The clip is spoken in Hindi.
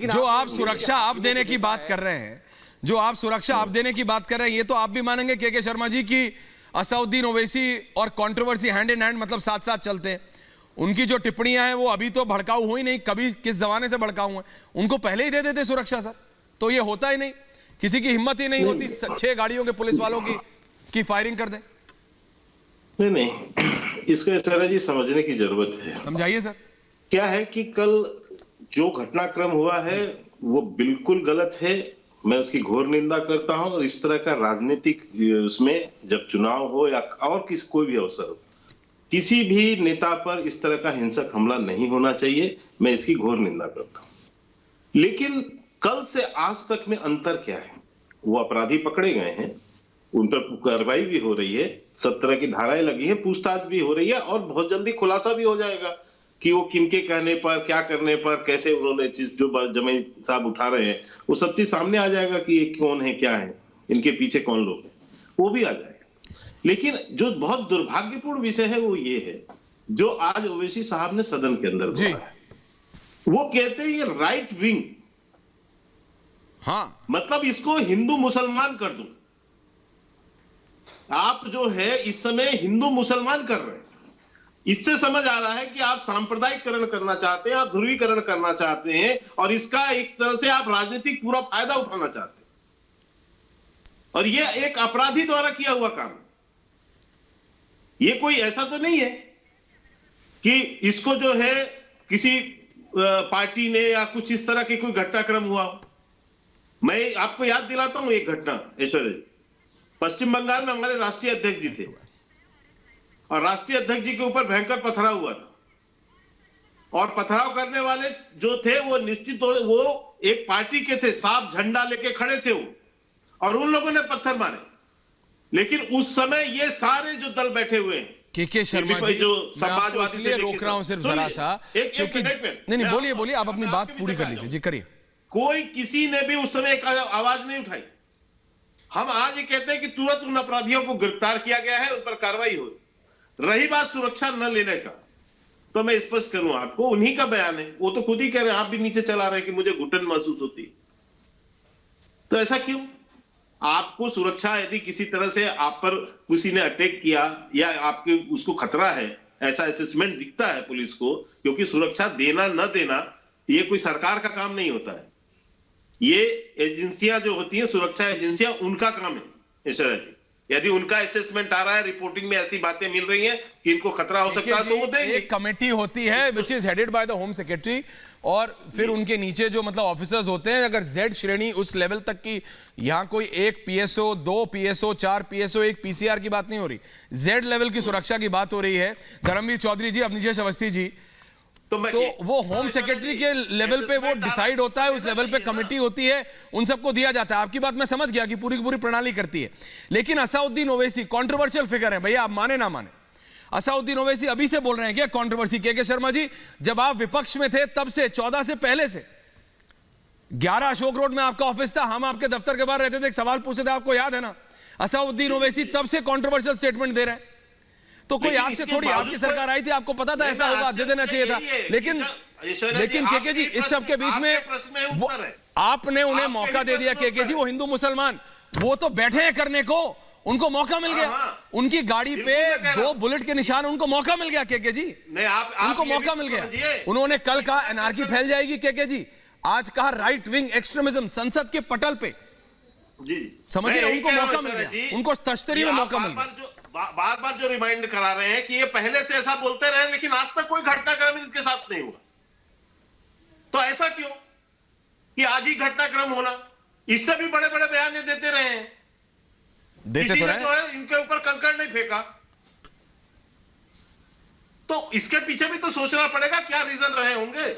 लेकिन जो आप सुरक्षा आप देने की बात कर रहे हैं, जो आप सुरक्षा आप देने की बात कर रहे हैं, ये तो आप भी मानेंगे के शर्मा जी की असउद्दीन ओवैसी और कंट्रोवर्सी हैंड इन हैंड, मतलब साथ साथ चलते हैं। उनकी जो टिप्पणियां हैं वो अभी तो भड़काऊ हुई नहीं, कभी किस जमाने से भड़काऊ हैं, उनको पहले ही दे देते सुरक्षा सर, तो ये होता ही नहीं, किसी की हिम्मत ही नहीं होती 6 गाड़ियों के पुलिस वालों की फायरिंग कर दें। नहीं, इसको इस तरह जी समझने की जरूरत है। समझाइए सर। क्या है कि कल जो घटनाक्रम हुआ है वो बिल्कुल गलत है, मैं उसकी घोर निंदा करता हूं। और इस तरह का राजनीतिक उसमें जब चुनाव हो या और कोई भी अवसर हो, किसी भी नेता पर इस तरह का हिंसक हमला नहीं होना चाहिए, मैं इसकी घोर निंदा करता हूं। लेकिन कल से आज तक में अंतर क्या है? वो अपराधी पकड़े गए हैं, उन पर कार्रवाई भी हो रही है, 17 की धाराएं लगी हैं, पूछताछ भी हो रही है और बहुत जल्दी खुलासा भी हो जाएगा कि वो किनके कहने पर, क्या करने पर, कैसे उन्होंने चीज जो जमई साहब उठा रहे हैं, वो सब चीज सामने आ जाएगा कि ये कौन है, क्या है, इनके पीछे कौन लोग हैं, वो भी आ जाएगा। लेकिन जो बहुत दुर्भाग्यपूर्ण विषय है वो ये है, जो आज ओवैसी साहब ने सदन के अंदर बोला है, वो कहते हैं ये राइट विंग, हाँ, मतलब इसको हिंदू मुसलमान कर दूं। आप जो है इस समय हिंदू मुसलमान कर रहे हैं, इससे समझ आ रहा है कि आप सांप्रदायिकरण करना चाहते हैं, आप ध्रुवीकरण करना चाहते हैं और इसका एक तरह से आप राजनीतिक पूरा फायदा उठाना चाहते हैं। और यह एक अपराधी द्वारा किया हुआ काम है। यह कोई ऐसा तो नहीं है कि इसको जो है किसी पार्टी ने या कुछ इस तरह की कोई घटनाक्रम हुआ हो। मैं आपको याद दिलाता हूं एक घटना, ऐश्वर्या जी, पश्चिम बंगाल में हमारे राष्ट्रीय अध्यक्ष जी थे और राष्ट्रीय अध्यक्ष जी के ऊपर भयंकर पथराव हुआ था और पथराव करने वाले जो थे वो निश्चित वो एक पार्टी के थे, सांप झंडा लेके खड़े थे वो, और उन लोगों ने पत्थर मारे। लेकिन उस समय ये सारे जो दल बैठे हुए हैं, के शर्मा जी, जो समाजवादी से रोक रहा हूं सिर्फ जरा सा, क्योंकि नहीं बोलिए बोलिए, आप अपनी बात पूरी कर लीजिए जी, करिए। कोई किसी ने भी उस समय एक आवाज नहीं उठाई। हम आज ये कहते हैं कि तुरंत उन अपराधियों को गिरफ्तार किया गया है, उन पर कार्रवाई हो रही। बात सुरक्षा न लेने का, तो मैं स्पष्ट करूं आपको, उन्हीं का बयान है, वो तो खुद ही कह रहे हैं, आप भी नीचे चला रहे हैं कि मुझे घुटन महसूस होती है। तो ऐसा क्यों? आपको सुरक्षा, यदि किसी तरह से आप पर किसी ने अटैक किया या आपके उसको खतरा है, ऐसा असेसमेंट दिखता है पुलिस को, क्योंकि सुरक्षा देना न देना ये कोई सरकार का काम नहीं होता है, ये एजेंसियां जो होती हैं, सुरक्षा एजेंसियां, उनका काम है ऐश्वर्या जी। यदि उनका असेसमेंट आ रहा है, रिपोर्टिंग में ऐसी बातें मिल रही हैं कि इनको खतरा हो सकता है, तो वो देंगे। एक कमेटी होती है which is headed by the home secretary, और फिर उनके नीचे जो मतलब ऑफिसर्स होते हैं, अगर जेड श्रेणी उस लेवल तक की, यहां कोई 1 पीएसओ, 2 पीएसओ, 4 पीएसओ, 1 पीसीआर की बात नहीं हो रही, जेड लेवल की सुरक्षा की बात हो रही है। धर्मवीर चौधरी जी, अवनीश अवस्थी जी, तो वो होम सेक्रेटरी के लेवल पे वो डिसाइड होता है, उस लेवल पे कमेटी होती है, उन सबको दिया जाता है। आपकी बात मैं समझ गया कि पूरी की पूरी प्रणाली करती है। लेकिन असउद्दीन ओवैसी कंट्रोवर्शियल फिगर है भैया, आप माने ना माने, असउद्दीन ओवैसी अभी से बोल रहे हैं क्या कंट्रोवर्सी? के शर्मा जी, जब आप विपक्ष में थे तब से, 14 से पहले से, 11 अशोक रोड में आपका ऑफिस था, हम आपके दफ्तर के बाहर रहते थे, एक सवाल पूछते थे, आपको याद है ना? असउद्दीन ओवैसी तब से कंट्रोवर्शियल स्टेटमेंट दे रहे हैं। तो कोई आपसे थोड़ी, आपकी सरकार आई थी, आपको पता था ऐसा होगा, दे देना चाहिए था। लेकिन केके जी, इस सब के बीच में वो आपने उन्हें मौका दे दिया। केके जी, वो हिंदू मुसलमान, वो तो बैठे हैं करने को, उनको मौका मिल गया, उनकी गाड़ी पे 2 बुलेट के निशान, उनको मौका मिल गया। केके जी, उनको मौका मिल गया। उन्होंने कल कहा एनार्की फैल जाएगी, केके जी, आज कहा राइट विंग एक्सट्रीमिज्म संसद के पटल पे, समझिए, उनको मौका मिल गया, उनको तश्तरी में मौका मिल गया। बार बार जो रिमाइंड करा रहे हैं कि ये पहले से ऐसा बोलते रहे, लेकिन आज तक कोई घटनाक्रम इनके साथ नहीं हुआ। तो ऐसा क्यों कि आज ही घटनाक्रम होना? इससे भी बड़े बड़े बयान देते रहे हैं, किसी ने जो है इनके ऊपर कंकड़ नहीं फेंका। तो इसके पीछे भी तो सोचना पड़ेगा क्या रीजन रहे होंगे।